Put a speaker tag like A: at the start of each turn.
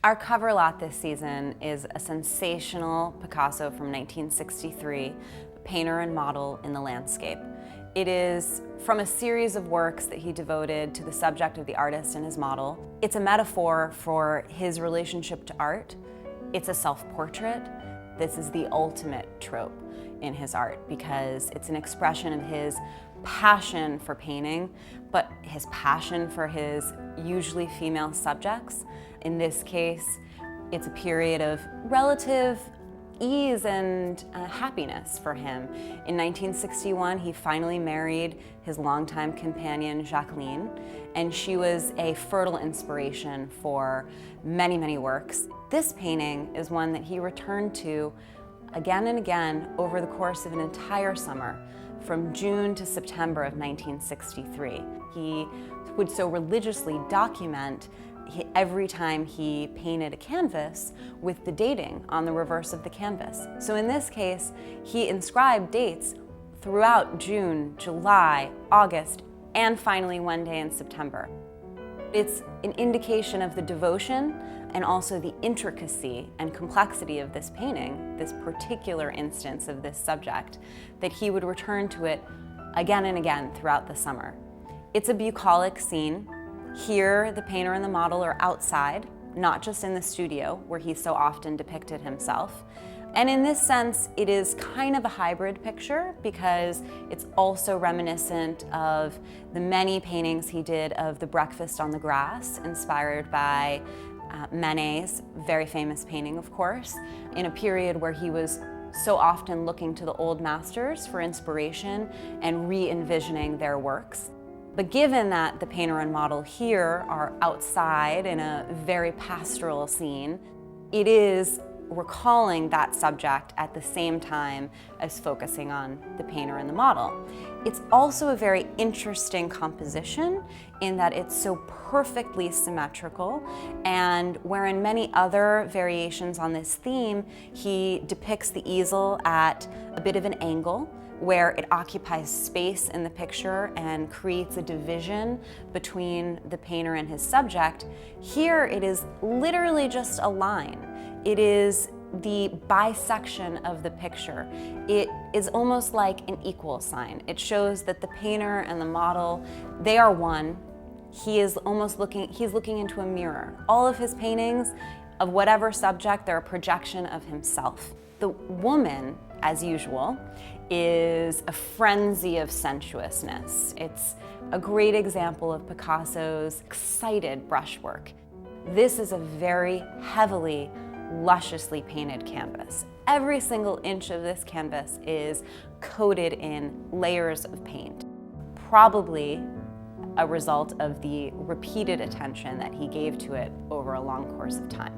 A: Our cover lot this season is a sensational Picasso from 1963, Painter and Model in the Landscape. It is from a series of works that he devoted to the subject of the artist and his model. It's a metaphor for his relationship to art. It's a self-portrait. This is the ultimate trope in his art because it's an expression of his passion for painting, but his passion for his usually female subjects. In this case, it's a period of relative ease and happiness for him. In 1961, he finally married his longtime companion, Jacqueline, and she was a fertile inspiration for many, many works. This painting is one that he returned to again and again over the course of an entire summer, from June to September of 1963. He would so religiously document every time he painted a canvas with the dating on the reverse of the canvas. So in this case, he inscribed dates throughout June, July, August, and finally one day in September. It's an indication of the devotion and also the intricacy and complexity of this painting, this particular instance of this subject, that he would return to it again and again throughout the summer. It's a bucolic scene. Here, the painter and the model are outside, not just in the studio, where he so often depicted himself. And in this sense, it is kind of a hybrid picture because it's also reminiscent of the many paintings he did of the breakfast on the grass, inspired by Manet's very famous painting, of course, in a period where he was so often looking to the old masters for inspiration and re-envisioning their works. But given that the painter and model here are outside in a very pastoral scene, it is recalling that subject at the same time as focusing on the painter and the model. It's also a very interesting composition in that it's so perfectly symmetrical, and wherein many other variations on this theme, he depicts the easel at a bit of an angle, where it occupies space in the picture and creates a division between the painter and his subject. Here it is literally just a line. It is the bisection of the picture. It is almost like an equal sign. It shows that the painter and the model, they are one. He's looking into a mirror. All of his paintings, of whatever subject, they're a projection of himself. The woman, as usual, is a frenzy of sensuousness. It's a great example of Picasso's excited brushwork. This is a very heavily, lusciously painted canvas. Every single inch of this canvas is coated in layers of paint, probably a result of the repeated attention that he gave to it over a long course of time.